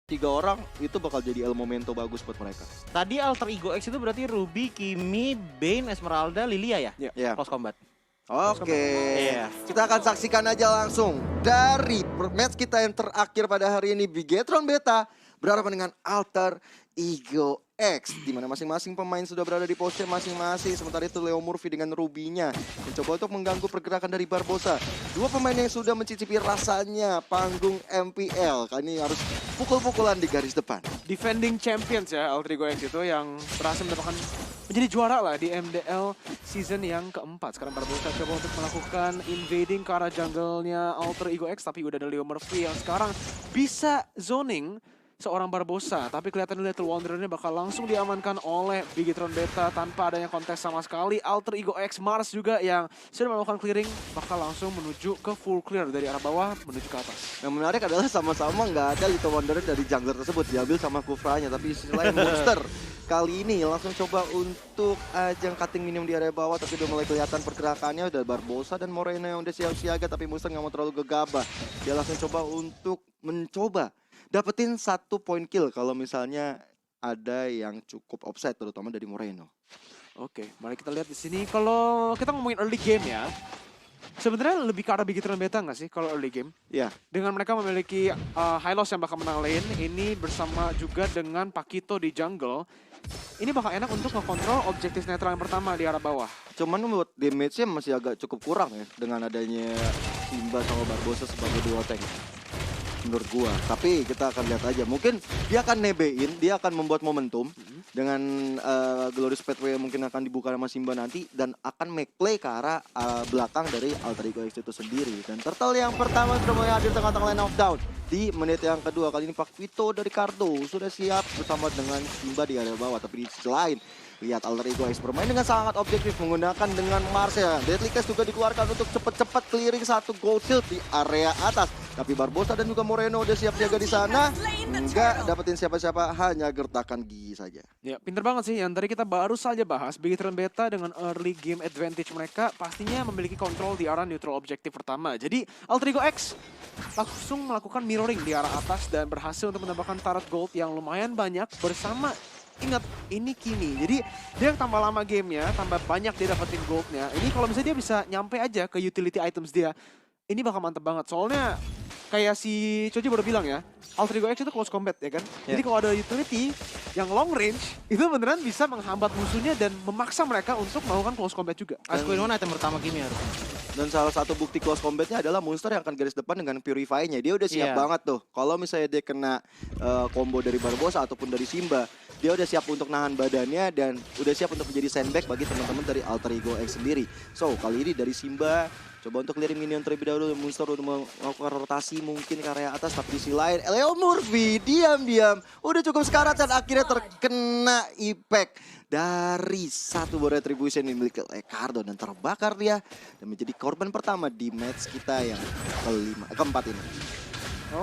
tiga orang itu bakal jadi el momento bagus buat mereka. Tadi Alter Ego X itu berarti Ruby, Kimi, Bane, Esmeralda, Lilia ya? Iya. Close combat. Oke, Iya. kita akan saksikan aja langsung dari match kita yang terakhir pada hari ini, Bigetron Beta berhadapan dengan Alter Ego X, di mana masing-masing pemain sudah berada di pose masing-masing. Sementara itu Leo Murphy dengan Ruby-nya mencoba untuk mengganggu pergerakan dari Barbosa. Dua pemain yang sudah mencicipi rasanya panggung MPL, kali ini harus pukul-pukulan di garis depan. Defending champions ya Alter Ego X itu yang berhasil mendapatkan menjadi juara lah di MDL season yang keempat. Sekarang Barbosa coba untuk melakukan invading ke arah jungle-nya Alter Ego X, tapi udah ada Leo Murphy yang sekarang bisa zoning seorang Barbosa, tapi kelihatan Little Wanderer ini bakal langsung diamankan oleh Bigetron Beta tanpa adanya kontes sama sekali. Alter Ego X Mars juga yang sudah melakukan clearing bakal langsung menuju ke full clear dari arah bawah menuju ke atas. Yang menarik adalah sama-sama nggak ada Little Wanderer dari jungler tersebut, diambil sama Kufranya, tapi selain Monster kali ini langsung coba untuk ajang cutting minimum di area bawah, tapi udah mulai kelihatan pergerakannya. Udah Barbosa dan Moreno yang udah siap-siaga, tapi Monster nggak mau terlalu gegabah. Dia langsung coba untuk mencoba dapetin 1 point kill kalau misalnya ada yang cukup offside, terutama dari Moreno. Oke, mari kita lihat di sini. Kalau kita ngomongin early game ya, sebenarnya lebih ke arah Bigetron Beta nggak sih kalau early game? Ya, Dengan mereka memiliki Hylos yang bakal menang lane, ini bersama juga dengan Pakito di jungle, ini bakal enak untuk ngekontrol objektif netral yang pertama di arah bawah. cuman buat damage-nya masih agak cukup kurang ya dengan adanya Simba sama Barbosa sebagai duo tank menurut gua. Tapi kita akan lihat aja, mungkin dia akan nebein, dia akan membuat momentum dengan Glorious Pathway yang mungkin akan dibuka sama Simba nanti, dan akan make play ke arah belakang dari Alter Ego X itu sendiri. Dan turtle yang pertama sudah mulai hadir tengah-tengah line of down di menit yang kedua. Kali ini Pak Vito dari Cardo sudah siap bersama dengan Simba di area bawah. Tapi di sisi lain, lihat Alter Ego X bermain dengan sangat objektif menggunakan dengan Mars ya. Deadly Cast juga dikeluarkan untuk cepat-cepat clearing satu gold shield di area atas. Tapi Barbosa dan juga Moreno udah siap jaga di sana. Enggak dapetin siapa-siapa, hanya gertakan gigi saja. Ya, pinter banget sih yang tadi kita baru saja bahas. Bigetron Beta dengan early game advantage mereka pastinya memiliki kontrol di arah neutral objektif pertama. Jadi Alter Ego X langsung melakukan mirroring di arah atas dan berhasil untuk menambahkan turret gold yang lumayan banyak bersama, ingat ini Kimi. Jadi dia tambah lama gamenya, tambah banyak dia dapetin goldnya. Ini kalau misalnya dia bisa nyampe aja ke utility items dia, ini bakal mantep banget. Soalnya kayak si Choji baru bilang ya, Alter Ego X itu close combat ya kan. Jadi kalau ada utility yang long range, itu beneran bisa menghambat musuhnya dan memaksa mereka untuk melakukan close combat juga. Asquin One item pertama Kimi harusnya. Dan salah satu bukti close combatnya adalah Monster yang akan garis depan dengan Purify-nya. Dia udah siap Iya. banget tuh. Kalau misalnya dia kena combo dari Barbosa ataupun dari Simba, dia udah siap untuk nahan badannya dan udah siap untuk menjadi sandbag bagi teman-teman dari Alter Ego X sendiri. So, kali ini dari Simba coba untuk clearing minion terlebih dahulu. Monster udah melakukan rotasi mungkin ke area atas, tapi di sisi lain Leo Murphy diam-diam udah cukup sekarat dan akhirnya terkena impact dari satu buah retribution yang dimiliki oleh Cardo, dan terbakar dia dan menjadi korban pertama di match kita yang keempat ini.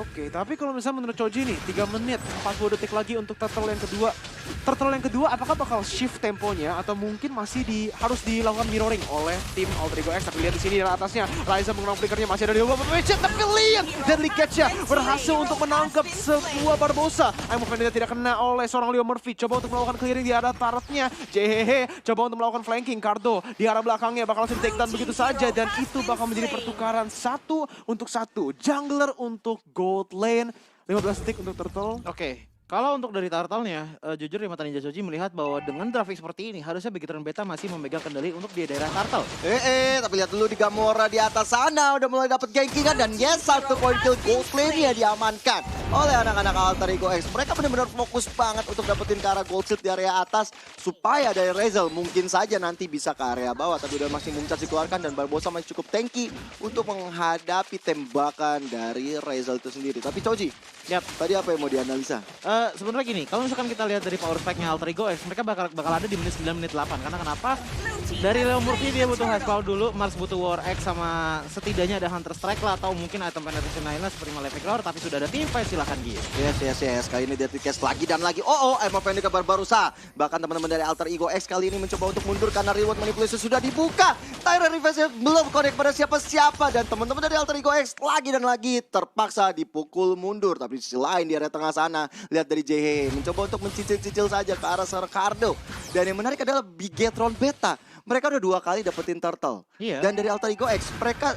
Oke, tapi kalau misalnya menurut Choji nih, 3 menit 40 detik lagi untuk turtle yang kedua. Turtle yang kedua apakah bakal shift temponya atau mungkin masih harus dilakukan mirroring oleh tim Alter Ego X? Tapi lihat di sini di atasnya, Raiza menggunakan flickernya masih ada di luar PPC, tapi lihat Deadly Catch-nya berhasil untuk menangkap sebuah Barbosa. Aimov Vendetta tidak kena oleh seorang Leo Murphy, coba untuk melakukan clearing di arah turretnya. JHH coba untuk melakukan flanking, Cardo di arah belakangnya bakal langsung take down begitu saja, dan itu bakal menjadi pertukaran 1 untuk 1. Jungler untuk gold lane, 15 detik untuk turtle. Oke, kalau untuk dari turtle-nya, jujur di mata Ninja Choji melihat bahwa dengan grafik seperti ini, harusnya Bigetron Beta masih memegang kendali untuk di daerah turtle. Tapi lihat dulu di Gamora di atas sana udah mulai dapat gankingan, dan yes, 1 point kill gold lane-nya diamankan oleh anak-anak Alter Ego X. Mereka benar-benar fokus banget untuk dapetin ke arah gold shield di area atas supaya dari Razel mungkin saja nanti bisa ke area bawah, tapi udah masih Mumtaz dikeluarkan dan Barbosa masih cukup tanky untuk menghadapi tembakan dari Razel itu sendiri. Tapi Choji, tadi apa yang mau dianalisa? Sebenarnya gini, kalau misalkan kita lihat dari power spike-nya Alter Ego X, mereka bakal ada di menit 9, menit 8. Karena kenapa? Dari Leo Murphy dia butuh High Cloud dulu, Mars butuh War X sama setidaknya ada Hunter Strike lah atau mungkin item penetration lainnya seperti Malefic Lore, tapi sudah ada tim fight silahkan Gil. Yes. Kali ini dia cast lagi dan lagi. Emma Fendi kabar Barbosa. Bahkan teman-teman dari Alter Ego X kali ini mencoba untuk mundur karena reward manipulation sudah dibuka. Tyrant Revenge belum connect pada siapa-siapa. Dan teman-teman dari Alter Ego X lagi dan lagi terpaksa dipukul mundur. Tapi di sisi lain di area tengah sana, lihat dari JHE mencoba untuk mencicil-cicil saja ke arah Ricardo. Dan yang menarik adalah Bigetron Beta. Mereka udah 2 kali dapetin turtle. Iya. Dan dari Alter Ego X mereka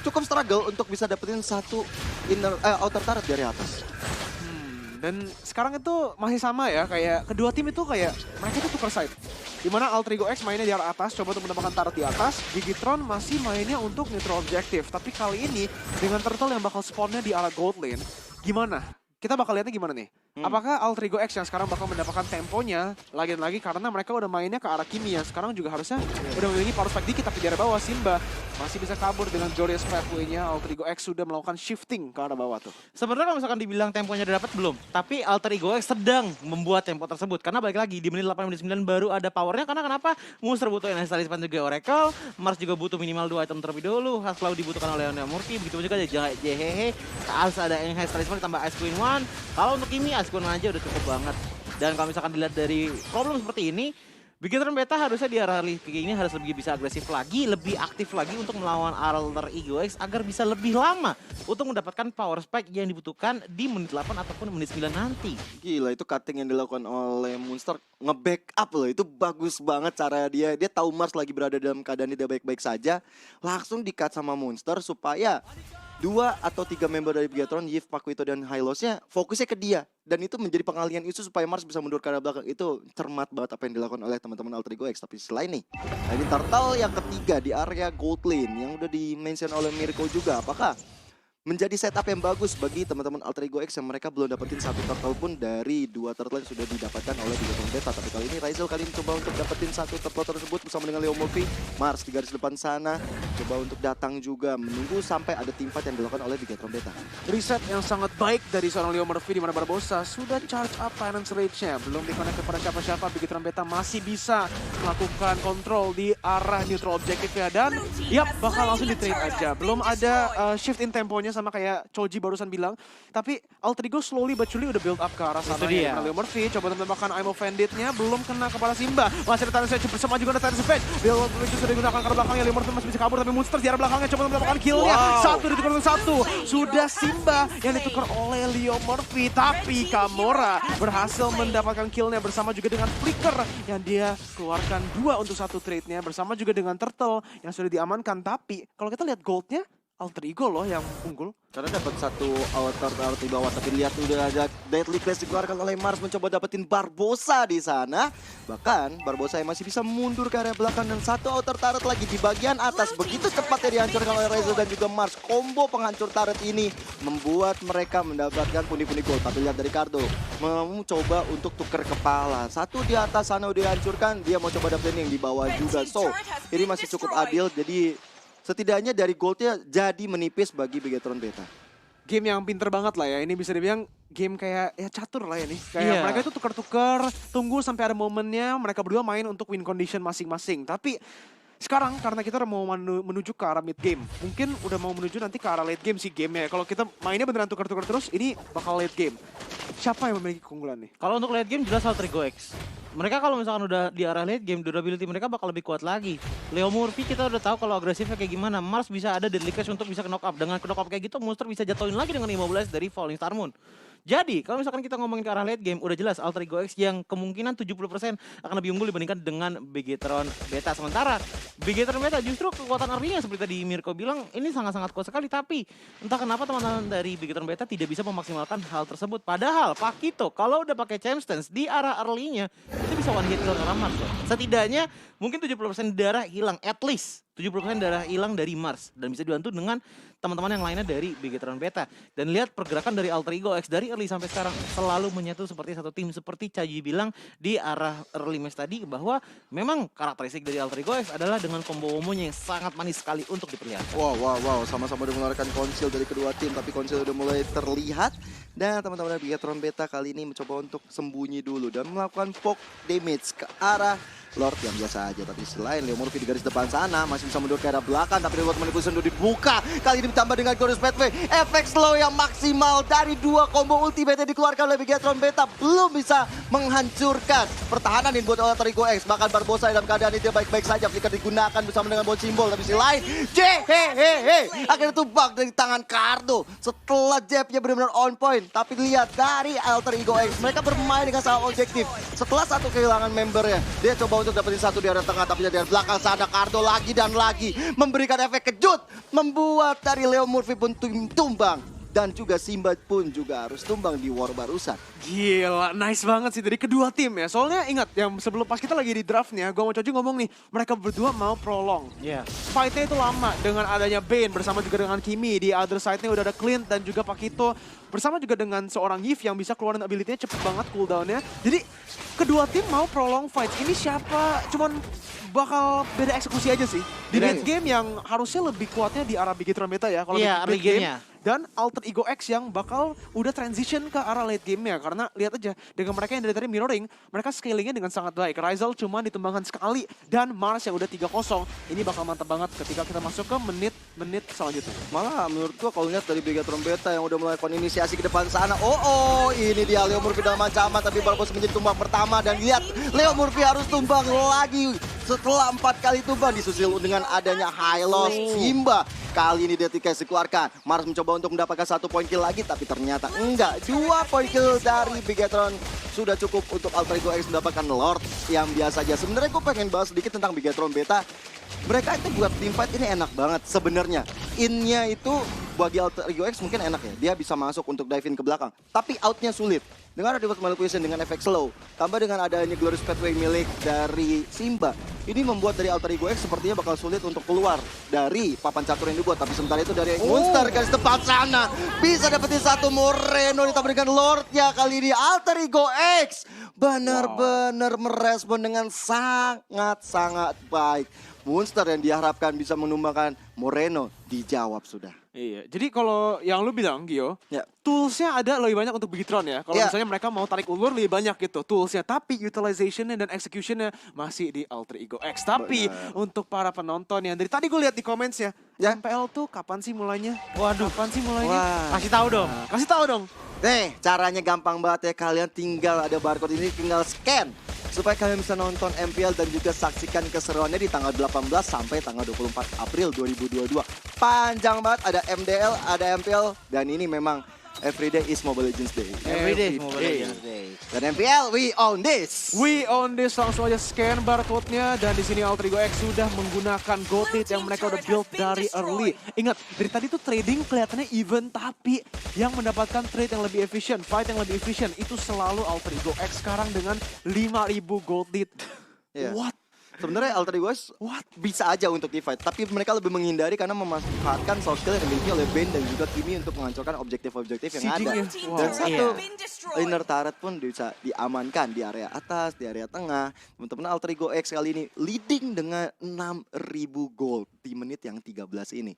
cukup struggle untuk bisa dapetin satu outer turret dari atas. Dan sekarang itu masih sama ya, kayak kedua tim itu kayak mereka itu tukar side. Dimana Alter Ego X mainnya di arah atas, coba untuk mendapatkan turret di atas. Gigitron masih mainnya untuk neutral objective. Tapi kali ini dengan turtle yang bakal spawnnya di arah gold lane, gimana? Kita bakal lihatnya gimana nih? Apakah Alter Ego X yang sekarang bakal mendapatkan temponya lagi-lagi karena mereka udah mainnya ke arah Kimi yang sekarang juga harusnya udah memiliki power spike dikit, tapi di arah bawah Simba masih bisa kabur dengan Glorious Pathway-nya. Alter Ego X sudah melakukan shifting ke arah bawah tuh. Sebenarnya kalau misalkan dibilang temponya udah dapat belum, tapi Alter Ego X sedang membuat tempo tersebut. Karena balik lagi di menit 8 menit 9 baru ada powernya, karena kenapa? Monster butuh Enhanced Talisman juga Oracle, Mars juga butuh minimal 2 item terlebih dahulu, Hasclaw dibutuhkan oleh Leo Murphy, begitu juga JHE, harus ada Enhanced Talisman ditambah Ice Queen 1. Kalau untuk Kimi, Ice Queen aja udah cukup banget. Dan kalau misalkan dilihat dari problem seperti ini, Bigetron Beta harusnya di arah kayak ini harus lebih bisa agresif lagi, lebih aktif lagi untuk melawan Alter Ego X agar bisa lebih lama untuk mendapatkan power spike yang dibutuhkan di menit 8 ataupun menit 9 nanti. Gila, itu cutting yang dilakukan oleh Monster nge-backup loh. Itu bagus banget cara dia. Dia tahu Mars lagi berada dalam keadaan tidak baik-baik saja. Langsung di-cut sama Monster supaya 2 atau 3 member dari Bigetron, Yves, Pakuito, dan Hylosnya fokusnya ke dia. Dan itu menjadi pengalihan isu supaya Mars bisa mundur ke arah belakang. Itu cermat banget apa yang dilakukan oleh teman-teman Alter Ego X. Tapi selain nih, nah ini turtle yang ketiga di area gold lane yang udah di-mention oleh Mirko juga. Apakah menjadi setup yang bagus bagi teman-teman Alter Ego X yang mereka belum dapetin 1 turtle pun dari 2 turtle yang sudah didapatkan oleh Bigetron Beta. Tapi kali ini Raisel kali ini coba untuk dapetin 1 turtle tersebut bersama dengan Leo Murphy. Mars di garis depan sana coba untuk datang juga menunggu sampai ada team fight yang dilakukan oleh Bigetron Beta. Reset yang sangat baik dari seorang Leo Murphy di mana Barbosa sudah charge up finance rage-nya. Belum di-connect kepada siapa-siapa, Bigetron Beta masih bisa melakukan kontrol di arah neutral objective-nya. Dan yap, bakal langsung di-trade aja. Belum ada shift in temponya sama kayak Choji barusan bilang. Tapi Alter Ego slowly but surely udah build up ke arah sana. Itu dia. Leo Murphy coba menembakkan I'm Offended-nya, belum kena kepala Simba. Masih ada Tyrant Revenge bersama juga ada Tyrant Revenge. Leo Murphy sudah digunakan ke arah belakangnya, Leo Murphy masih bisa kabur tapi Monster di arah belakangnya coba mendapatkan kill-nya. Satu ditukar dengan 1. Sudah Simba yang ditukar oleh Leo Murphy. Tapi Kamora berhasil mendapatkan kill-nya bersama juga dengan Flicker yang dia keluarkan 2 untuk 1 trade-nya. Bersama juga dengan Turtle yang sudah diamankan. Tapi kalau kita lihat gold-nya, Alter Ego loh yang unggul. Karena dapat 1 outer turret di bawah, tapi lihat udah ada Deadly Clash dikeluarkan oleh Mars mencoba dapetin Barbosa di sana. Bahkan Barbosa yang masih bisa mundur ke area belakang dan 1 outer turret lagi di bagian atas. Begitu cepatnya dihancurkan oleh Reza dan juga Mars. Combo penghancur turret ini membuat mereka mendapatkan pundi-pundi gold. Tapi lihat dari Cardo mau coba untuk tuker kepala. 1 di atas sana udah dihancurkan, dia mau coba dapetin yang di bawah juga. So, ini masih cukup adil, jadi setidaknya dari goldnya jadi menipis bagi Bigetron Beta. Game yang pinter banget lah ya. Ini bisa dibilang game kayak ya catur lah ya nih. Kayak Iya. mereka itu tukar-tukar, tunggu sampai ada momennya mereka berdua main untuk win condition masing-masing. Tapi sekarang karena kita udah mau menuju ke arah mid game, mungkin udah mau menuju nanti ke arah late game sih gamenya. Kalau kita mainnya beneran tukar-tukar terus, ini bakal late game. Siapa yang memiliki keunggulan nih? Kalau untuk late game jelas Alter Ego X. Mereka kalau misalkan udah di arah late game, durability mereka bakal lebih kuat lagi. Leo Murphy kita udah tahu kalau agresifnya kayak gimana. Mars bisa ada deadly clash untuk bisa knock up. Dengan knock up kayak gitu, Monster bisa jatuhin lagi dengan immobilize dari Falling Star Moon. Jadi, kalau misalkan kita ngomongin ke arah late game, udah jelas Alter Ego X yang kemungkinan 70% akan lebih unggul dibandingkan dengan Bigetron Beta. Sementara Bigetron Beta justru kekuatan early-nya seperti tadi Mirko bilang, ini sangat-sangat kuat sekali. Tapi entah kenapa teman-teman dari Bigetron Beta tidak bisa memaksimalkan hal tersebut. Padahal Pakito kalau udah pakai Champ-Stance di arah early-nya, itu bisa one hit kill karena Mars loh. Setidaknya mungkin 70% darah hilang, at least 70% darah hilang dari Mars. Dan bisa dibantu dengan teman-teman yang lainnya dari Bigetron Beta. Dan lihat pergerakan dari Alter Ego X dari early sampai sekarang selalu menyatu seperti satu tim. Seperti Caji bilang di arah early match tadi bahwa memang karakteristik dari Alter Ego X adalah dengan combo-combonya yang sangat manis sekali untuk diperlihatkan. Wow, sama-sama udah mengeluarkan konsil dari kedua tim, tapi konsil udah mulai terlihat. Dan teman-teman dari Bigetron Beta kali ini mencoba untuk sembunyi dulu dan melakukan poke damage ke arah Lord yang biasa aja. Tapi selain Leo Murphy di garis depan sana masih bisa mundur ke arah belakang, tapi Reward Manipulation udah dibuka. Kali ini ditambah dengan Glorious Pathway, efek slow yang maksimal dari dua combo ultimate yang dikeluarkan oleh Bigetron Beta belum bisa menghancurkan pertahanan yang buat Alter Ego X. Bahkan Barbosa dalam keadaan ini dia baik-baik saja. Flicker digunakan bersama dengan bot simbol, tapi sisi lain akhirnya tumbang dari tangan Cardo setelah jabnya benar-benar on point. Tapi lihat dari Alter Ego X, mereka bermain dengan sangat objektif. Setelah satu kehilangan membernya, dia coba untuk dapetin satu di area tengah, tapi dari belakang sana Cardo lagi dan lagi memberikan efek kejut, membuat dari Leo Murphy pun tumbang. Dan juga Simba pun juga harus tumbang di war barusan. Gila, nice banget sih dari kedua tim ya. Soalnya ingat, yang sebelum pas kita lagi di draftnya, gue mau Coji ngomong nih, mereka berdua mau prolong. Iya. Fight-nya itu lama dengan adanya Bane bersama juga dengan Kimi. Di other side-nya udah ada Clint dan juga Pakito. Bersama juga dengan seorang Yves yang bisa keluarin ability-nya cepet banget cooldown-nya. Jadi kedua tim mau prolong fight. Ini siapa? Cuman bakal beda eksekusi aja sih. Di mid game yang harusnya lebih kuatnya di arah Bigetron Beta ya. Kalau Iya, di early mid game. game-nya. Dan Alter Ego X yang bakal udah transition ke arah late game-nya. Karena lihat aja, dengan mereka yang dari tadi mirroring, mereka scalingnya dengan sangat baik. Rizal cuma ditumbangkan sekali, dan Mars yang udah 3-0. Ini bakal mantap banget ketika kita masuk ke menit-menit selanjutnya. Malah menurut gua kalau lihat dari Bigetron Beta yang udah melakukan inisiasi ke depan sana. Ini dia Leo Murphy dalam ancaman, tapi Barbosa menjadi tumbang pertama. Dan lihat, Leo Murphy harus tumbang lagi. Setelah 4 kali tumbang disusul dengan adanya high loss Simba. Kali ini dia dikeluarkan. Mars mencoba untuk mendapatkan 1 poin kill lagi, tapi ternyata enggak. 2 poin kill dari Bigetron sudah cukup untuk Alter Ego X mendapatkan Lord yang biasa aja. Sebenarnya gue pengen bahas sedikit tentang Bigetron Beta. Mereka itu buat team fight ini enak banget sebenarnya. In-nya itu bagi Alter Ego X mungkin enak ya. Dia bisa masuk untuk dive in ke belakang. Tapi out-nya sulit. Dengan ada Reward Manipulation dengan efek slow, tambah dengan adanya Glorious Pathway milik dari Simba, ini membuat dari Alter Ego X sepertinya bakal sulit untuk keluar dari papan catur yang dibuat. Tapi sementara itu dari Monster garis depan sana bisa dapetin satu Moreno ditambah dengan Lordnya. Kali ini Alter Ego X benar-benar merespon dengan sangat-sangat baik. Monster yang diharapkan bisa menumbangkan Moreno dijawab sudah. Iya, jadi kalau yang lu bilang, Gio, Ya. toolsnya ada lebih banyak untuk Bigetron ya. Kalau Ya. misalnya mereka mau tarik ulur lebih banyak gitu toolsnya. Tapi utilizationnya dan executionnya masih di Alter Ego X. Tapi untuk para penonton yang dari tadi gue lihat di comments-nya, Ya. MPL tuh kapan sih mulainya? Waduh. Kapan sih mulainya? Wah. Kasih tahu dong. Kasih tahu dong. Caranya gampang banget ya. Kalian tinggal ada barcode ini, tinggal scan. Supaya kalian bisa nonton MPL dan juga saksikan keseruannya di tanggal 18 sampai tanggal 24 April 2022. Panjang banget, ada MDL, ada MPL, dan ini memang Everyday is Mobile Legends Day. Everyday Mobile Legends Day. Dan MPL, we own this! We own this, langsung aja scan barcode-nya. Dan di sini Alter Ego X sudah menggunakan gold lead yang mereka udah build dari early. Ingat, dari tadi tuh trading kelihatannya even, tapi yang mendapatkan trade yang lebih efisien, fight yang lebih efisien, itu selalu Alter Ego X sekarang dengan 5.000 gold lead. Iya. What? Sebenarnya Alter Ego X bisa aja untuk di fight, tapi mereka lebih menghindari karena memanfaatkan soft skill yang dimiliki oleh Bane dan juga Kimi untuk menghancurkan objektif-objektif yang ada. Sieging-nya. Wow. Dan satu Iya. inner turret pun bisa diamankan di area atas, di area tengah. Teman-teman Alter Ego X kali ini leading dengan 6.000 gold di menit yang 13 ini.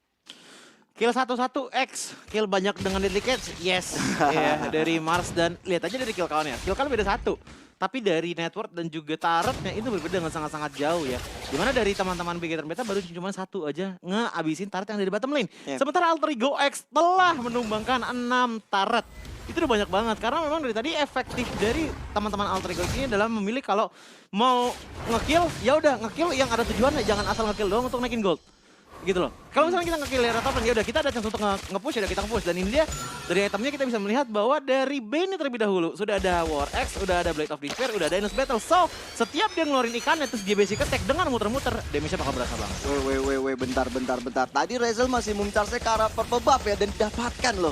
Kill 1-1 X, kill banyak dengan deadly catch, yes. Iya, dari Mars dan lihat aja dari kill count-nya. Kill count beda 1. Tapi dari network dan juga turretnya itu berbeda dengan sangat-sangat jauh ya. Dimana dari teman-teman Bigetron Beta baru cuma 1 aja nge-abisin turret yang ada di bottom lane. Yeah. Sementara Alter Ego X telah menumbangkan 6 turret. Itu udah banyak banget karena memang dari tadi efektif dari teman-teman Alter Ego ini adalah memilih kalau mau nge-kill, ya udah nge-kill yang ada tujuannya, jangan asal nge-kill doang untuk naikin gold. Gitu loh. Kalau misalnya kita nge-kill area top, ya udah kita ada chance untuk nge-push, ya udah kita nge-push. Dan ini dia dari itemnya kita bisa melihat bahwa dari Bane terlebih dahulu sudah ada War X, udah ada Blade of Despair, udah ada Endless Battle. So, setiap dia ngeluarin ikannya terus dia basic attack dengan muter-muter, damage-nya bakal berasa banget. Bentar. Tadi Rezel masih mencari ke arah purple buff ya, dan didapatkan loh.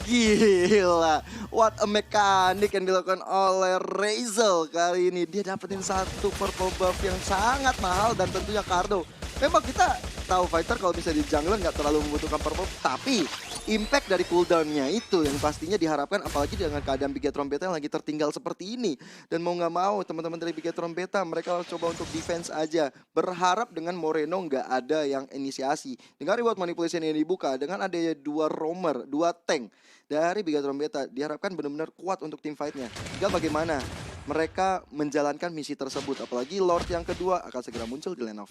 Gila, what a mechanic yang dilakukan oleh Rezel kali ini. Dia dapetin satu purple buff yang sangat mahal dan tentunya Cardo memang kita tahu fighter kalau misalnya di jungler nggak terlalu membutuhkan purple, tapi impact dari cooldown-nya itu yang pastinya diharapkan, apalagi dengan keadaan Bigetron Beta yang lagi tertinggal seperti ini. Dan mau nggak mau teman-teman dari Bigetron Beta mereka coba untuk defense aja, berharap dengan Moreno nggak ada yang inisiasi. Dengan reward manipulation yang dibuka, dengan adanya 2 roamer, 2 tank dari Bigetron Beta, diharapkan benar-benar kuat untuk tim fight-nya. Tinggal bagaimana mereka menjalankan misi tersebut, apalagi Lord yang kedua akan segera muncul di lane of.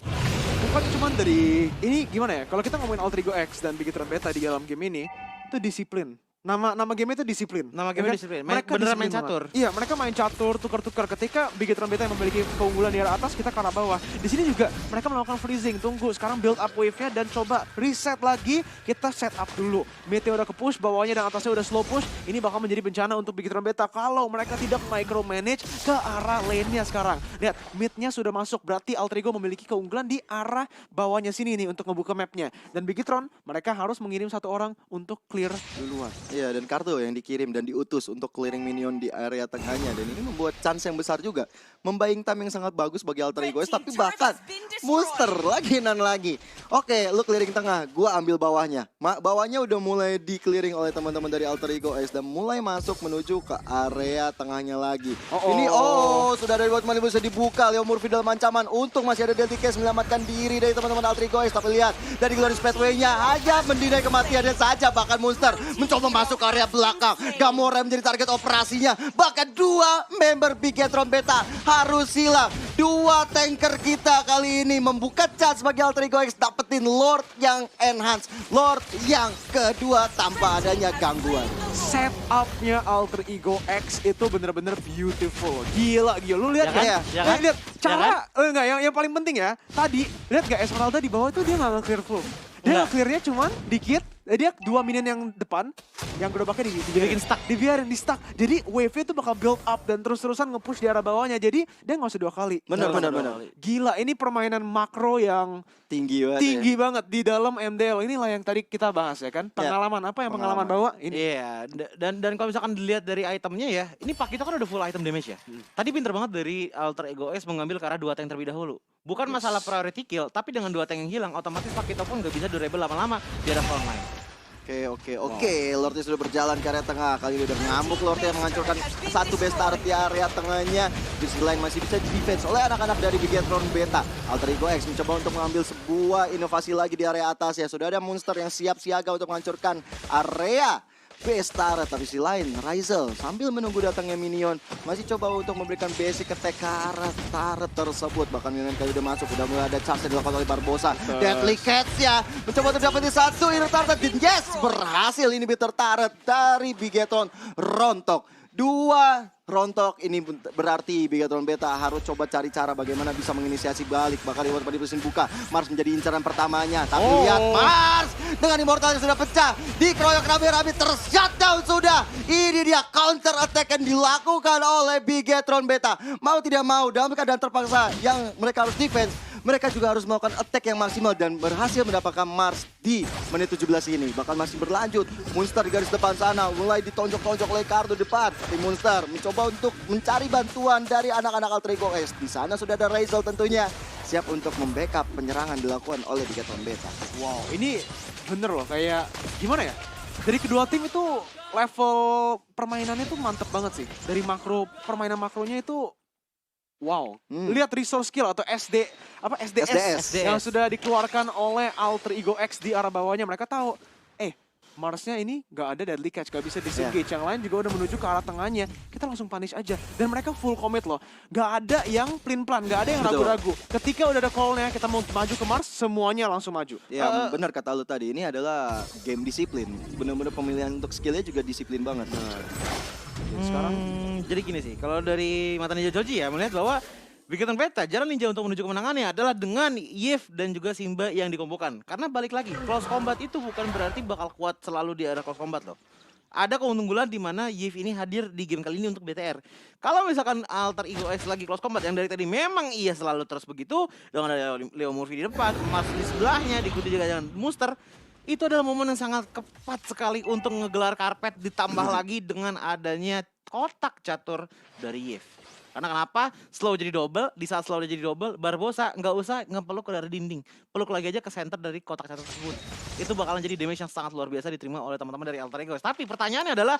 Bukan cuma dari ini gimana ya? Kalau kita ngomongin Alter Ego X dan Bigetron Beta di dalam game ini itu disiplin. Nama game itu disiplin. Nama Ya game kan? disiplin. Mereka Beneran disiplin main banget. catur. Iya, mereka main catur, tukar-tukar. Ketika Bigetron Beta yang memiliki keunggulan di arah atas, kita ke arah bawah. Di sini juga mereka melakukan freezing. Tunggu, sekarang build up wave-nya dan coba reset lagi. Kita set up dulu. Mid-nya udah ke-push, bawahnya dan atasnya udah slow push. Ini bakal menjadi bencana untuk Bigetron Beta kalau mereka tidak micromanage ke arah lane-nya sekarang. Lihat, mid-nya sudah masuk. Berarti Alter Ego memiliki keunggulan di arah bawahnya sini nih untuk ngebuka map-nya. Dan Bigetron, mereka harus mengirim 1 orang untuk clear duluan. Iya, dan kartu yang dikirim dan diutus untuk clearing minion di area tengahnya, dan ini membuat chance yang besar juga, membayang time yang sangat bagus bagi Alter Ego, tapi bahkan Monster lagi nan lagi. Oke, lu clearing tengah, gua ambil bawahnya. Bawahnya udah mulai di clearing oleh teman-teman dari Alter Ego S dan mulai masuk menuju ke area tengahnya lagi. Ini sudah ada reward money bisa dibuka. Leo Murphy dalam ancaman, untung masih ada Delty Case menyelamatkan diri dari teman-teman Alter Ego S, tapi lihat dari Glorious Pathway-nya aja mendinai kematiannya saja, bahkan Monster mencoba masuk ke area belakang. Gamora menjadi target operasinya. Bahkan 2 member Bigetron Beta harus hilang. 2 tanker kita kali ini membuka chance bagi Alter Ego X dapetin Lord yang enhance. Lord yang kedua tanpa adanya gangguan. Setupnya Alter Ego X itu bener-bener beautiful. Gila. Lu lihat Ya kan? ya? Ya kan? Lihat cara, Ya enggak, yang paling penting ya. Tadi, lihat gak Esmeralda di bawah itu dia nggak nge-clear full. Dia Enggak. clearnya cuman dikit. Dia 2 minion yang depan, yang gerobaknya dibiarin stuck. Dibiarin di stuck. Jadi wave-nya itu bakal build up dan terus-terusan nge-push di arah bawahnya. Jadi dia nggak usah 2 kali. Benar. Gila, ini permainan makro yang Tinggi banget. tinggi banget di dalam MDL. Inilah yang tadi kita bahas ya kan. Pengalaman apa yang pengalaman bawa? Ini. Iya, dan kalau misalkan dilihat dari itemnya ya, ini Pak kita kan udah full item damage ya. Tadi pinter banget dari Alter Ego S mengambil ke arah 2 tank terlebih dahulu. Bukan masalah priority kill, tapi dengan 2 tank yang hilang, otomatis Pak kita pun nggak bisa durable lama-lama di arah frontline. Oke. Lordnya sudah berjalan ke area tengah. Kali ini udah ngamuk Lordnya menghancurkan 1 base turret di area tengahnya. Di sisi lain masih bisa di defense oleh anak-anak dari Bigetron Beta. Alter Ego X mencoba untuk mengambil sebuah inovasi lagi di area atas ya. Sudah ada monster yang siap siaga untuk menghancurkan area base turret, tapi sisi lain Ryzel sambil menunggu datangnya minion masih coba untuk memberikan basic attack ke arah turret tersebut. Bahkan minion kali udah masuk, udah mulai ada charge yang dilakukan oleh Barbosa. Deadly Cats ya mencoba untuk dapetin 1 inner turret dan yes, berhasil ini inhibitor turret dari Bigetron rontok. 2 rontok, ini berarti Bigetron Beta harus coba cari cara bagaimana bisa menginisiasi balik. Bakal reward body position buka, Mars menjadi incaran pertamanya. Tapi lihat Mars dengan immortal yang sudah pecah, dikeroyok rabi-rabi, tershutdown sudah. Ini dia counter attack yang dilakukan oleh Bigetron Beta. Mau tidak mau dalam keadaan terpaksa yang mereka harus defense, mereka juga harus melakukan attack yang maksimal dan berhasil mendapatkan Mars di menit 17 ini. Bahkan masih berlanjut, Monster di garis depan sana mulai ditonjok-tonjok oleh Cardo depan. Tapi Monster mencoba untuk mencari bantuan dari anak-anak Alter Ego S. Di sana sudah ada Ryzel tentunya siap untuk membackup penyerangan dilakukan oleh Bigetron Beta. Wow, ini bener loh, kayak gimana ya? Dari kedua tim itu level permainannya tuh mantep banget sih. Dari makro, permainan makronya itu wow. Lihat resource skill atau SDS yang sudah dikeluarkan oleh Alter Ego X di arah bawahnya. Mereka tahu, Marsnya ini gak ada deadly catch, gak bisa disengage. Yang lain juga udah menuju ke arah tengahnya. Kita langsung punish aja. Dan mereka full commit loh. Gak ada yang plan-plan, gak ada yang ragu-ragu. Ketika udah ada call-nya, kita mau maju ke Mars, semuanya langsung maju. Ya benar kata lu tadi, ini adalah game disiplin. Benar-benar pemilihan untuk skillnya juga disiplin banget. Sekarang Jadi gini sih, kalau dari mata Ninja Joji ya melihat bahwa Bigetron Beta jalan ninja untuk menuju kemenangannya adalah dengan Yves dan juga Simba yang dikombokan. Karena balik lagi, close combat itu bukan berarti bakal kuat selalu di area close combat loh. Ada keunggulan di mana Yves ini hadir di game kali ini untuk BTR. Kalau misalkan Alter Ego X lagi close combat yang dari tadi memang ia selalu terus begitu dengan ada Leo Murphy di depan, Mars di sebelahnya, diikuti juga dengan Monster. Itu adalah momen yang sangat tepat sekali untuk ngegelar karpet, ditambah lagi dengan adanya kotak catur dari Yves. Karena kenapa? Slow jadi double, di saat slow jadi double, Barbosa nggak usah ngepeluk dari dinding. Peluk lagi aja ke center dari kotak center tersebut. Itu bakalan jadi damage yang sangat luar biasa diterima oleh teman-teman dari Alter Ego. Tapi pertanyaannya adalah,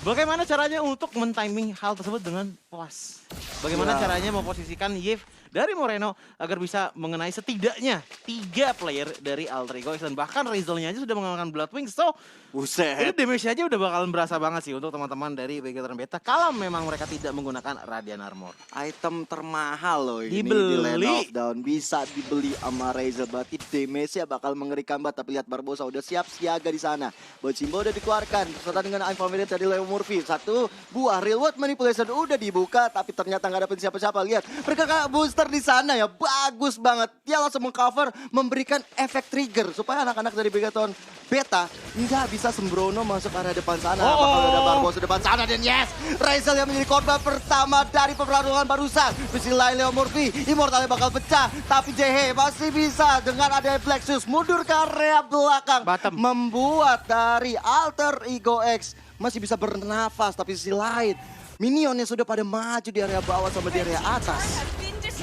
bagaimana caranya untuk mentiming hal tersebut dengan puas? Bagaimana caranya memposisikan Yves dari Moreno agar bisa mengenai setidaknya 3 player dari Alter Ego dan bahkan Rizal-nya aja sudah mengenakan Bloodwing. So, Buset. itu damage aja udah bakalan berasa banget sih untuk teman-teman dari Veteran Beta kalau memang mereka tidak menggunakan Radiant Armor. Item termahal loh ini Dibeli. di Land of Dawn. Bisa dibeli sama Razer. Berarti damage-nya bakal mengerikan banget. Tapi lihat Barbosa udah siap siaga di sana. Bojimbo udah dikeluarkan. Serta dengan Infamous dari Leo Murphy. 1 buah Real World Manipulation udah dibuka. Tapi ternyata nggak dapet siapa-siapa. Lihat mereka booster di sana ya. Bagus banget. Dia langsung mengcover. Memberikan efek trigger. Supaya anak-anak dari Veteran Beta nggak bisa sembrono masuk area depan sana. Bakal ada Barbosa depan sana. Dan yes, Razer yang menjadi korban pertama dari pertarungan barusan. Sisi lain Leo Murphy, Immortalnya bakal pecah. Tapi JH masih bisa dengan adanya Black Shoes mundur ke area belakang. Bottom. Membuat dari Alter Ego X masih bisa bernafas. Tapi sisi lain, minionnya sudah pada maju di area bawah sama di area atas.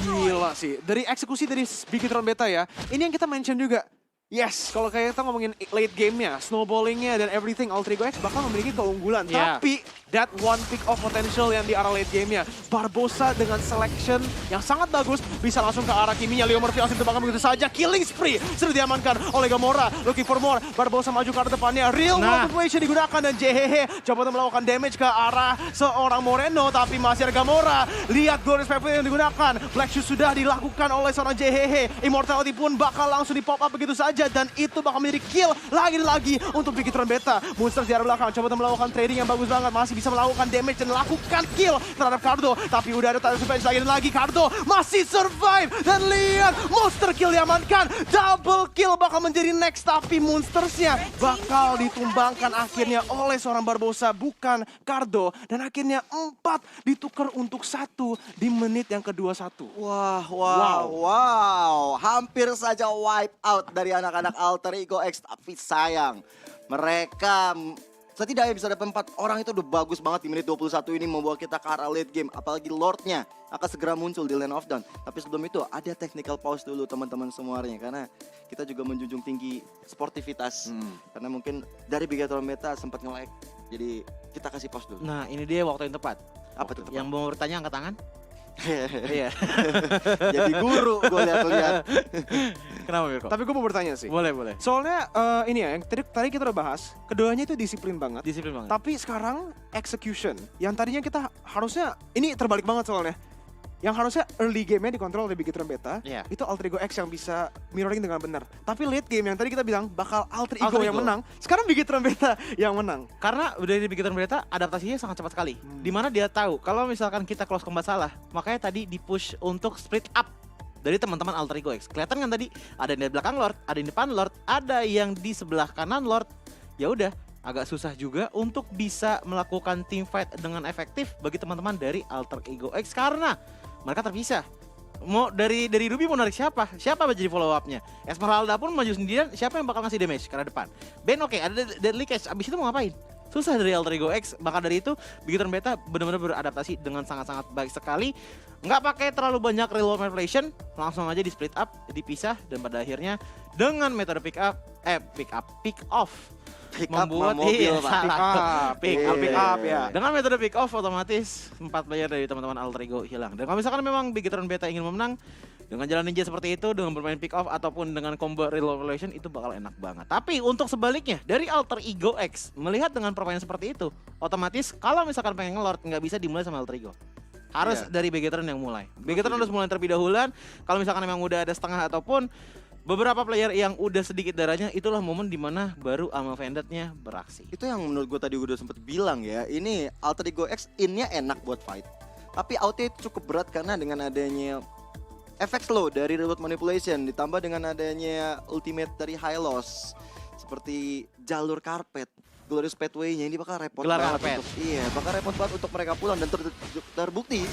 Gila sih. Dari eksekusi dari Bigetron Beta ya, ini yang kita mention juga. Yes, kalau kayak kita ngomongin late game-nya, snowballingnya dan everything, Alter Ego X bakal memiliki keunggulan. Yeah. Tapi, that one pick off potential yang di arah late game-nya, Barbosa dengan selection yang sangat bagus, bisa langsung ke arah kiminya. Leo Murphy langsung ditembakkan begitu saja. Killing spree sudah diamankan oleh Gamora. Looking for more. Barbosa maju ke arah depannya. Real world manipulation digunakan dan JHH coba untuk melakukan damage ke arah seorang Moreno. Tapi masih ada Gamora. Lihat Glorious Pepper yang digunakan. Black Shoes sudah dilakukan oleh seorang JHH. Immortality pun bakal langsung di pop up begitu saja. Dan itu bakal menjadi kill lagi-lagi untuk Bigetron Beta. Monsters di arah belakang coba untuk melakukan trading yang bagus banget. Masih bisa melakukan damage dan melakukan kill terhadap Cardo. Tapi udah ada Titan Surveillance lagi dan lagi. Cardo masih survive. Dan lihat Monster kill diamankan. Double kill bakal menjadi next. Tapi Monstersnya bakal ditumbangkan akhirnya oleh seorang Barbosa. Bukan Cardo. Dan akhirnya 4 ditukar untuk 1 di menit yang ke-21. Wow. Hampir saja wipe out dari anak-anak Alter Ego X. Tapi sayang, mereka setidaknya bisa dapat 4 orang itu udah bagus banget di menit 21 ini membawa kita ke arah late game. Apalagi Lordnya akan segera muncul di Land of Dawn. Tapi sebelum itu ada technical pause dulu teman-teman semuanya. Karena kita juga menjunjung tinggi sportivitas. Karena mungkin dari Bigetron Beta sempat nge-lag. Jadi kita kasih pause dulu. Nah, ini dia waktu yang tepat. Apa tuh? Yang mau bertanya angkat tangan? Iya. Jadi guru gue lihat-lihat. Kenapa Mirko? Tapi gue mau bertanya sih. Boleh. Soalnya ini ya, yang tadi kita udah bahas, keduanya itu disiplin banget. Disiplin banget. Tapi sekarang execution, yang tadinya kita harusnya, ini terbalik banget soalnya. Yang harusnya early game-nya dikontrol oleh Bigetron Beta, Iya. itu Alter Ego X yang bisa mirroring dengan benar. Tapi late game yang tadi kita bilang bakal Alter Ego Alter yang Ego. menang, sekarang Bigetron Beta yang menang. Karena udah di Bigetron Beta adaptasinya sangat cepat sekali. Dimana dia tahu kalau misalkan kita close combat salah, makanya tadi di push untuk split up dari teman-teman Alter Ego X. Kelihatan kan tadi ada yang di belakang Lord, ada yang di depan Lord, ada yang di sebelah kanan Lord. Ya udah, agak susah juga untuk bisa melakukan team fight dengan efektif bagi teman-teman dari Alter Ego X karena mereka terpisah. Mau dari Ruby mau narik siapa? Siapa jadi follow up-nya? Esmeralda pun maju sendirian, siapa yang bakal ngasih damage ke arah depan? Ben oke, ada Deadly Catch, abis itu mau ngapain? Susah dari Alter Ego X, maka dari itu Bigetron Beta benar-benar beradaptasi dengan sangat-sangat baik sekali. Nggak pakai terlalu banyak real manipulation, langsung aja di split up, dipisah, dan pada akhirnya dengan metode pick off. Pick up Membuat sama mobil, Pak. pick Iya. up ya. Dengan metode pick off otomatis 4 player dari teman-teman Alter Ego hilang. Dan kalau misalkan memang Bigetron Beta ingin memenang dengan jalan ninja seperti itu, dengan bermain pick off ataupun dengan combo revelation itu bakal enak banget. Tapi untuk sebaliknya dari Alter Ego X melihat dengan permainan seperti itu, otomatis kalau misalkan pengen ngelord nggak bisa dimulai sama Alter Ego. Harus dari Bigetron yang mulai. Bigetron harus mulai terlebih dahuluan. Kalau misalkan memang udah ada setengah ataupun beberapa player yang udah sedikit darahnya, itulah momen dimana baru Ama Vendetta-nya beraksi. Itu yang menurut gue tadi udah sempet bilang ya. Ini Alter Ego X in-nya enak buat fight. Tapi out-nya itu cukup berat karena dengan adanya efek slow dari reload manipulation ditambah dengan adanya ultimate dari Hylos seperti jalur karpet. Glorious Pathway-nya ini bakal repot Gelar banget karpet. bakal repot banget untuk mereka pulang dan terbukti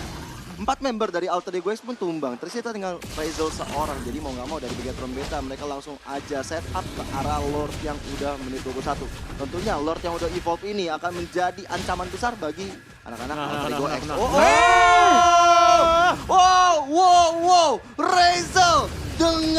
4 member dari Alter Ego X pun tumbang. Tersisa tinggal Rizal seorang. Jadi mau nggak mau dari Bigetron Beta mereka langsung aja set up ke arah Lord yang udah menit 21. Tentunya Lord yang udah evolve ini akan menjadi ancaman besar bagi anak-anak Alter Ego X.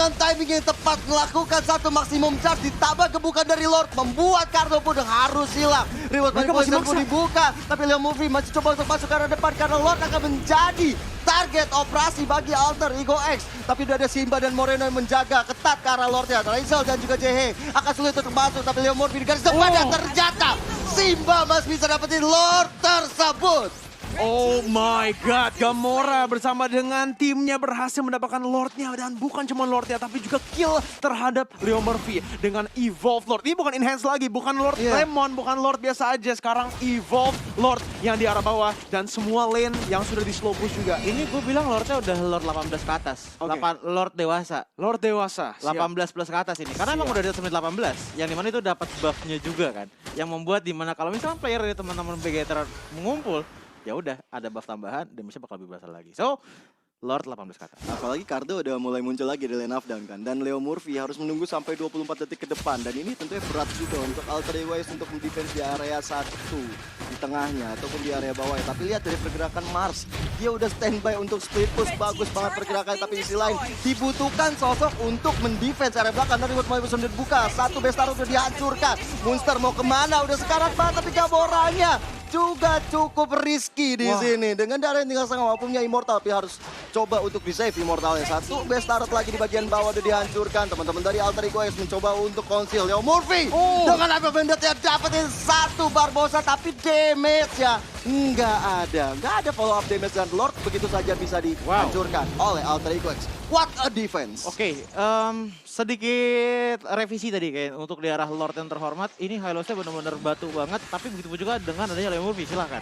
dengan timing yang tepat melakukan satu maksimum charge ditambah gebukan dari Lord membuat Cardo pun harus hilang. Reward Mereka masih manipulation pun maksa. dibuka, tapi Leo Murphy masih coba untuk masuk ke arah depan karena Lord akan menjadi target operasi bagi Alter Ego X. Tapi udah ada Simba dan Moreno yang menjaga ketat ke arah Lordnya. Rizal dan juga JH akan sulit untuk masuk, tapi Leo Murphy di garis depan dan ternyata Simba masih bisa dapetin Lord tersebut. Oh my god, Gamora bersama dengan timnya berhasil mendapatkan Lordnya. Dan bukan cuma Lordnya, tapi juga kill terhadap Leo Murphy dengan Evolve Lord. Ini bukan Enhance lagi, bukan Lord Lemon, bukan Lord biasa aja. Sekarang Evolve Lord yang di arah bawah. Dan semua lane yang sudah di slow push juga. Ini gue bilang Lordnya udah Lord 18 ke atas. Oke. Lord dewasa. Lord dewasa. siap. 18 plus ke atas ini. Karena emang udah di atas menit 18. Yang dimana itu dapat buffnya juga kan. Yang membuat dimana kalau misalnya player dari teman-teman BGTR mengumpul, ya udah ada buff tambahan, damage-nya bakal lebih besar lagi. So, Lord 18 ke atas. Apalagi Cardo udah mulai muncul lagi di lane up down kan. Dan Leo Murphy harus menunggu sampai 24 detik ke depan. Dan ini tentunya berat juga untuk Alter Ego X untuk mendefense di area 1 di tengahnya ataupun di area bawah. Tapi lihat dari pergerakan Mars, dia udah standby untuk split push. Bagus banget pergerakan, tapi di sisi lain dibutuhkan sosok untuk mendefense area belakang. Dan Reward mulai bisa dibuka, satu base turret udah dihancurkan. Monster mau kemana? Udah sekarat banget, tapi Gamoranya juga cukup risky di sini. Dengan darah yang tinggal setengah, walaupun punya Immortal, tapi harus coba untuk di-save Immortalnya. Satu base turret lagi di bagian bawah udah dihancurkan. Teman-teman dari Alter Ego X mencoba untuk conceal. Leo Murphy dengan apa Vendetta dapetin satu Barbosa, tapi damage ya nggak ada. Nggak ada follow up damage dan Lord begitu saja bisa dihancurkan oleh Alter Ego X. What a defense. Oke, sedikit revisi tadi kayak untuk di arah Lord yang terhormat. Ini Hylosnya benar-benar batu banget, tapi begitu juga dengan adanya Leo Murphy, silahkan.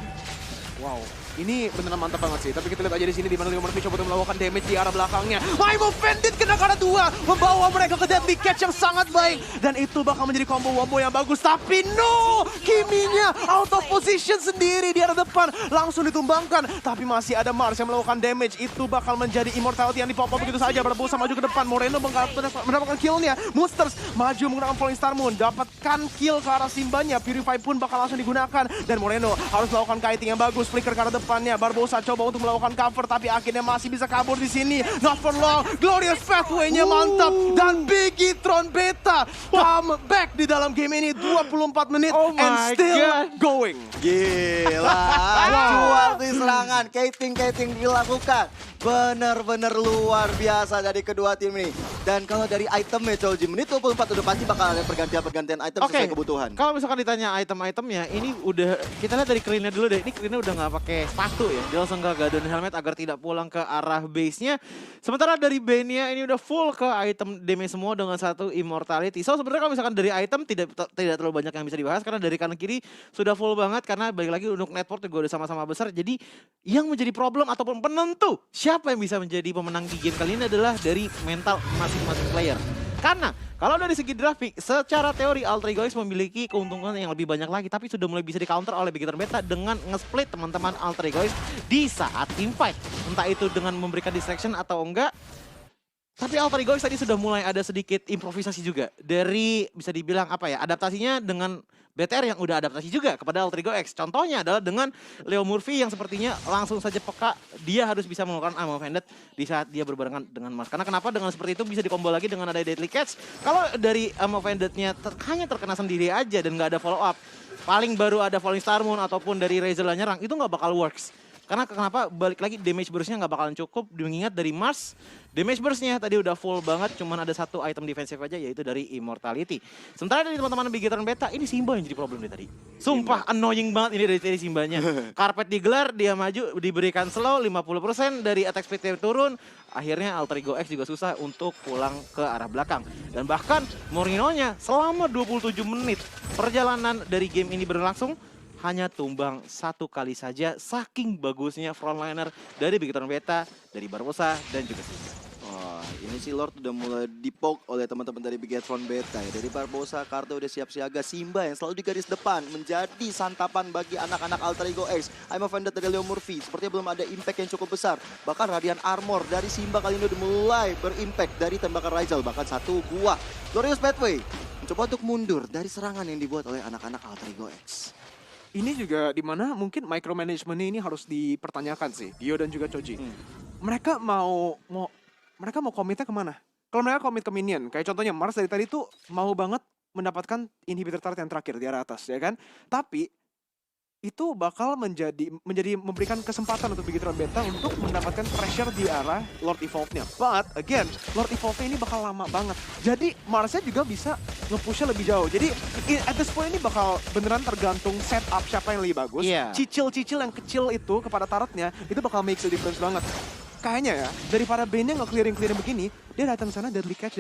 Wow, ini beneran mantap banget sih. Tapi kita lihat aja di sini di mana Leo Murphy coba untuk melakukan damage di arah belakangnya. Maimo Bandit kena karena 2, membawa mereka ke deadly catch yang sangat baik. Dan itu bakal menjadi combo yang bagus. Tapi no, Kiminya out of position sendiri di arah depan. Langsung ditumbangkan. Tapi masih ada Mars yang melakukan damage. Itu bakal menjadi immortality yang dipop-up begitu saja. Barbosa maju ke depan. Moreno mendapatkan killnya. Monsters maju menggunakan Falling Star Moon. Dapatkan kill ke arah Simbanya. Purify pun bakal langsung digunakan. Dan Moreno harus melakukan kiting yang bagus. Flicker ke arah depannya. Barbosa coba untuk melakukan cover, tapi akhirnya masih bisa kabur di sini. Not for long. Glorious pathway-nya mantap. Dan Biggie Tron Beta come back di dalam game ini 24 menit Oh and my still God. going. Gila, jual di serangan, kiting dilakukan. Bener-bener luar biasa dari kedua tim ini. Dan kalau dari itemnya Choji, menit 24 udah pasti bakal ada pergantian item Oke, sesuai kebutuhan. kalau misalkan ditanya item-itemnya, ini udah, kita lihat dari Krillnya dulu deh. Ini Krillnya udah nggak pakai sepatu ya. Dia langsung ke Gadon Helmet agar tidak pulang ke arah base-nya. Sementara dari Bane-nya ini udah full ke item damage semua dengan satu Immortality. So sebenarnya kalau misalkan dari item tidak terlalu banyak yang bisa dibahas karena dari kanan kiri sudah full banget karena balik lagi untuk network juga udah sama-sama besar. Jadi yang menjadi problem ataupun penentu siapa yang bisa menjadi pemenang di game kali ini adalah dari mental masing-masing player. Karena kalau dari segi grafik, secara teori Alter Ego X memiliki keuntungan yang lebih banyak lagi, tapi sudah mulai bisa di-counter oleh Big Beta dengan nge-split teman-teman Alter Ego X di saat teamfight. Entah itu dengan memberikan distraction atau enggak. Tapi Alter Ego X tadi sudah mulai ada sedikit improvisasi juga. Dari bisa dibilang apa ya, adaptasinya dengan BTR yang udah adaptasi juga kepada Alter Ego X. Contohnya adalah dengan Leo Murphy yang sepertinya langsung saja peka, dia harus bisa melakukan Arm of Bandit di saat dia berbarengan dengan Mars. Karena kenapa dengan seperti itu bisa dikombo lagi dengan ada Deadly Catch. Kalau dari Arm of Bandit-nya hanya terkena sendiri aja dan nggak ada follow up, paling baru ada Falling Star Moon ataupun dari Razor nyerang, itu nggak bakal works. Karena kenapa balik lagi damage burst-nya nggak bakalan cukup, mengingat dari Mars damage burst-nya tadi udah full banget, cuman ada satu item defensif aja yaitu dari Immortality. Sementara dari teman-teman Big Beta ini Simba yang jadi problem dari tadi. Sumpah annoying banget ini dari Simbanya. Karpet digelar, dia maju, diberikan slow 50% dari attack speed turun. Akhirnya Alter Ego X juga susah untuk pulang ke arah belakang. Dan bahkan Morino-nya selama 27 menit perjalanan dari game ini berlangsung hanya tumbang satu kali saja, saking bagusnya frontliner dari Big Beta, dari Barbosa, dan juga Simba. Wah, ini si Lord udah mulai dipoke oleh teman-teman dari Big Beta ya. Dari Barbosa, Cardo udah siap siaga, Simba yang selalu di garis depan menjadi santapan bagi anak-anak Alter Ego X. I'm offended dari Leo Murphy, sepertinya belum ada impact yang cukup besar. Bahkan Radiant Armor dari Simba kali ini udah mulai berimpact dari tembakan Rizal, bahkan satu buah. Glorious Pathway mencoba untuk mundur dari serangan yang dibuat oleh anak-anak Alter Ego X. Ini juga dimana mungkin micromanagement ini harus dipertanyakan sih, Dio dan juga Choji. Mereka mau komitnya kemana? kalau mereka commit ke minion, kayak contohnya Mars dari tadi tuh mau banget mendapatkan inhibitor turret yang terakhir di arah atas, ya kan? Tapi itu bakal menjadi memberikan kesempatan untuk Bigetron Beta untuk mendapatkan pressure di arah Lord Evolve-nya. But again, Lord Evolve-nya ini bakal lama banget. Jadi Marsnya juga bisa nge-push-nya lebih jauh. Jadi at this point ini bakal beneran tergantung setup siapa yang lebih bagus. Iya. Cicil-cicil yang kecil itu kepada turretnya itu bakal make a difference banget. Kayaknya ya, daripada Bane-nya nge-clearing begini, dia datang sana deadly catch,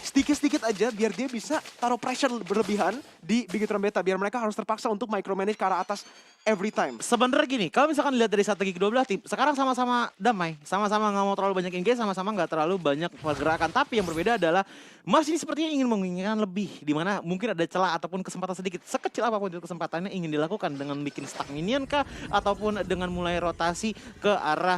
sedikit-sedikit aja biar dia bisa taruh pressure berlebihan di Bigetron Beta, biar mereka harus terpaksa untuk micromanage ke arah atas every time. Sebenarnya gini, kalau misalkan dilihat dari strategi kedua belah tim, sekarang sama-sama damai, sama-sama nggak mau terlalu banyak engage, sama-sama nggak terlalu banyak pergerakan. Tapi yang berbeda adalah Mars ini sepertinya ingin menginginkan lebih, di mana mungkin ada celah ataupun kesempatan sedikit, sekecil apapun itu kesempatannya ingin dilakukan dengan bikin stack minion kah, ataupun dengan mulai rotasi ke arah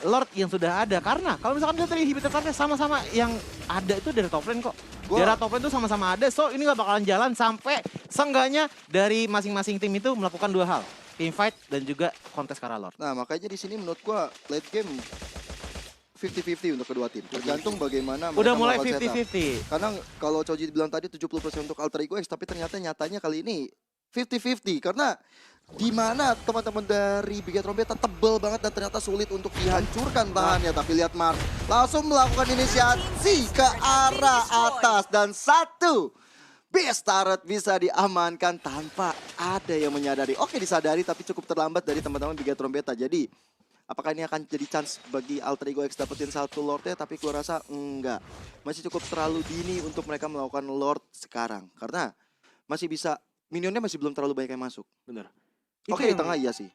Lord yang sudah ada. Karena kalau misalkan dia dari inhibitor turretnya sama-sama yang ada itu dari top lane kok. Daerah top lane itu sama-sama ada, so ini gak bakalan jalan sampai seenggaknya dari masing-masing tim itu melakukan dua hal. Team fight dan juga kontes ke arah Lord. Nah makanya di sini menurut gua late game 50-50 untuk kedua tim. Tergantung bagaimana mereka Udah mulai melakukan setup. 50-50. Karena kalau Choji bilang tadi 70% untuk Alter Ego X, tapi ternyata nyatanya kali ini 50-50. Karena di mana teman-teman dari Bigetron Beta tebel banget dan ternyata sulit untuk dihancurkan tahannya. Tapi lihat Mars langsung melakukan inisiasi ke arah atas. Dan satu base turret bisa diamankan tanpa ada yang menyadari. Oke disadari tapi cukup terlambat dari teman-teman Bigetron Beta. Jadi apakah ini akan jadi chance bagi Alter Ego X dapetin satu Lordnya? Tapi gue rasa enggak. Masih cukup terlalu dini untuk mereka melakukan Lord sekarang. Karena masih bisa, minionnya masih belum terlalu banyak yang masuk. Bener. Oke di tengah iya sih.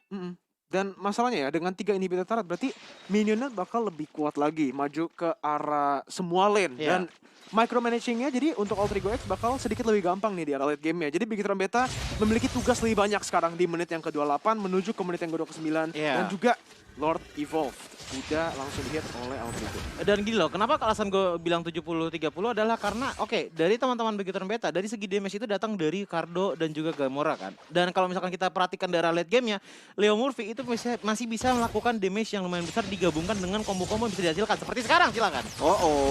Dan masalahnya ya, dengan 3 inhibitor turret berarti minionnya bakal lebih kuat lagi maju ke arah semua lane. Iya. Dan micromanagingnya jadi untuk Alter Ego X bakal sedikit lebih gampang nih di arah late game-nya. Jadi Bigetron Beta memiliki tugas lebih banyak sekarang di menit yang ke-28 menuju ke menit yang ke-29. Iya. Dan juga Lord Evolve udah langsung hit oleh Alter Ego. Dan gini loh, kenapa alasan gue bilang 70-30 adalah karena oke, dari teman-teman Bigetron Beta, dari segi damage itu datang dari Cardo dan juga Gamora kan. Dan kalau misalkan kita perhatikan dari late game-nya, Leo Murphy itu masih bisa melakukan damage yang lumayan besar digabungkan dengan combo-combo yang bisa dihasilkan. Seperti sekarang, silakan.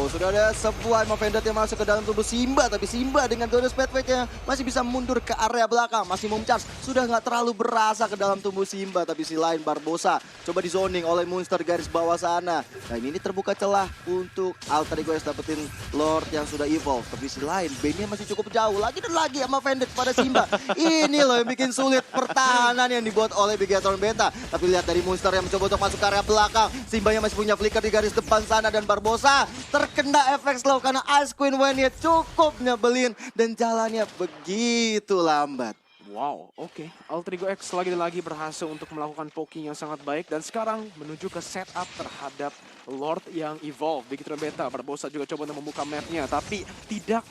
Sudah ada sebuah Mavendant yang masuk ke dalam tubuh Simba. Tapi Simba dengan Goddess Pathway-nya masih bisa mundur ke area belakang. Masih charge, sudah nggak terlalu berasa ke dalam tubuh Simba. Tapi si lain Barbosa coba di zoning oleh monster garis bawah sana. Nah ini terbuka celah untuk Alter Ego X dapetin Lord yang sudah evolve. Tapi si lain, Bane-nya masih cukup jauh. Lagi dan lagi sama Vendetta pada Simba. Ini loh yang bikin sulit pertahanan yang dibuat oleh Bigetron Beta. Tapi lihat dari monster yang mencoba untuk masuk ke area belakang. Simba yang masih punya flicker di garis depan sana. Dan Barbosa terkena efek slow karena Ice Queen Wayne cukup nyebelin. Dan jalannya begitu lambat. Wow, oke. Alter Ego X lagi dan lagi berhasil untuk melakukan poking yang sangat baik. Dan sekarang menuju ke setup terhadap Lord yang evolve. Bigetron Beta, Barbosa juga coba untuk membuka mapnya. Tapi tidak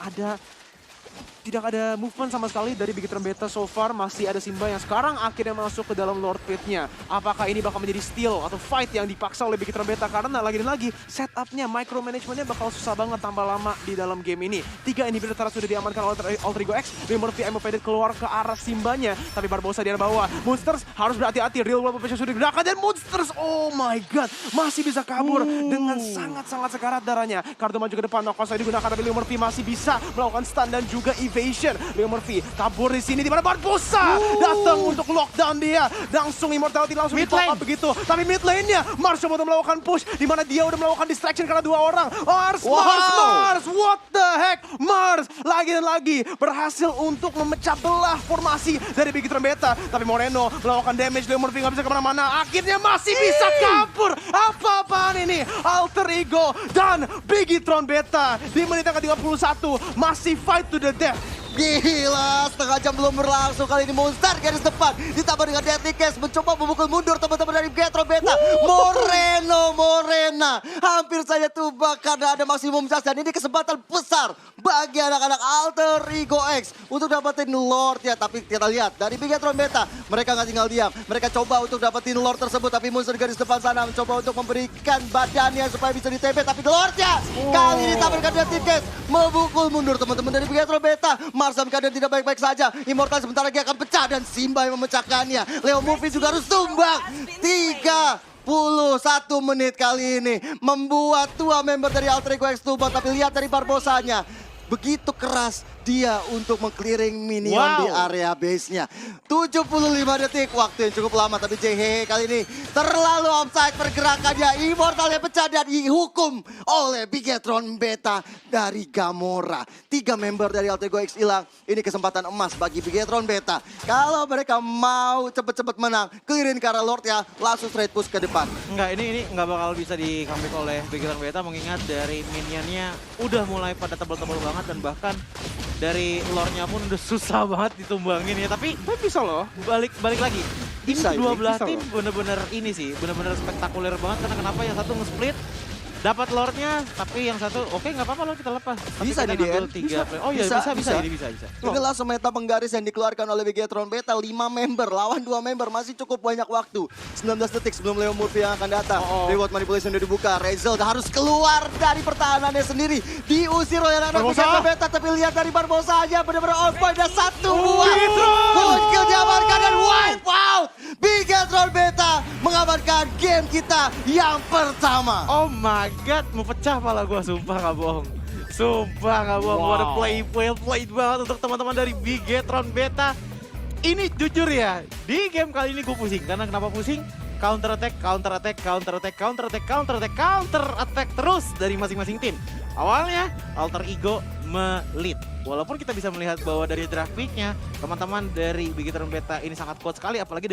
ada movement sama sekali dari Bigetron Beta so far. Masih ada Simba yang sekarang akhirnya masuk ke dalam Lord Pit-nya. Apakah ini bakal menjadi steal atau fight yang dipaksa oleh Bigetron Beta? Karena lagi dan lagi setupnya, micromanagementnya bakal susah banget tambah lama di dalam game ini. 3 inhibitor turret sudah diamankan oleh Alter Ego X. Murphy Faded keluar ke arah Simbanya. Tapi Barbosa di arah bawah. Monsters harus berhati-hati. Real World Profession sudah digunakan. Dan Monsters, oh my god, masih bisa kabur dengan sangat-sangat sekarat darahnya. Kartu maju ke depan, Nokosai digunakan. Tapi Leo Murphy masih bisa melakukan stun dan juga evasion. Leo Murphy kabur di sini di mana Barbosa datang untuk lockdown dia. Langsung immortality langsung di pop up begitu. Tapi mid lane-nya Mars coba untuk melakukan push di mana dia udah melakukan distraction karena 2 orang. Mars, what the heck? Mars lagi dan lagi berhasil untuk memecah belah formasi dari Bigetron Beta. Tapi Moreno melakukan damage, Leo Murphy nggak bisa kemana-mana. Akhirnya masih bisa kabur. Apa-apaan ini? Alter Ego dan Bigetron Beta di menit yang ke-31 masih fight to the death. Gila, setengah jam belum berlangsung. Kali ini monster garis depan ditambah dengan Deadly Case mencoba memukul mundur teman-teman dari Bigetron Beta. Morena hampir saja tumbang karena ada maksimum charge. Dan ini kesempatan besar bagi anak-anak Alter Ego X untuk dapetin Lord ya. Tapi kita lihat dari Bigetron Beta, mereka nggak tinggal diam. Mereka coba untuk dapetin Lord tersebut, tapi musuh di garis depan sana mencoba untuk memberikan badannya supaya bisa di-TP. Tapi Lordnya kali ini ditampilkan dari Timcast, memukul mundur teman-teman dari Bigetron Beta. Mars dalam keadaan tidak baik-baik saja. Immortal sebentar lagi akan pecah dan Simba yang memecahkannya. Leo Murphy juga harus tumbang. 31 menit kali ini membuat dua member dari Alter Ego X tumbang. Tapi lihat dari Barbosanya, begitu keras dia untuk meng-clearing minion di area base-nya. 75 detik, waktu yang cukup lama. Tapi JHE kali ini terlalu offside pergerakannya. Immortalnya pecah dan dihukum oleh Bigetron Beta dari Gamora. 3 member dari Alter Ego X hilang. Ini kesempatan emas bagi Bigetron Beta. Kalau mereka mau cepet-cepet menang, clearin ke arah Lord ya, langsung straight push ke depan. Enggak, ini nggak bakal bisa di comeback oleh Bigetron Beta, mengingat dari minionnya udah mulai pada tebal-tebal banget dan bahkan dari lore-nya pun udah susah banget ditumbangin ya. Tapi Bisa loh. balik lagi. Bisa Ini dua belah bisa tim loh. bener-bener ini sih, bener-bener spektakuler banget. Karena kenapa yang satu nge-split, dapat lore-nya, tapi yang satu oke nggak apa-apa loh kita lepas. Tapi Bisa kita nih, ngambil DN. 3 play. Oh iya bisa. Ini bisa. Ini langsung meta penggaris yang dikeluarkan oleh Bigetron Beta. 5 member lawan 2 member, masih cukup banyak waktu. 19 detik sebelum Leo Murphy yang akan datang. Reward manipulation udah dibuka. Rezel harus keluar dari pertahanannya sendiri. Diusir oleh anak Barbosa. Bigetron Beta. Tapi lihat dari Barbosa aja benar-benar on point. Dan 1 buah. Good kill diamankan dan wipe out. Bigetron Beta mengamankan game kita yang pertama. Oh my god, mau pecah pala gua, sumpah nggak bohong. Sumpah nggak bohong, gua ada well played banget untuk teman-teman dari Bigetron Beta. Ini jujur ya, di game kali ini gue pusing. Karena kenapa pusing? Counter attack terus dari masing-masing tim. Awalnya Alter Ego melit. Walaupun kita bisa melihat bahwa dari draft pick-nya, teman-teman dari Bigetron Beta ini sangat kuat sekali, apalagi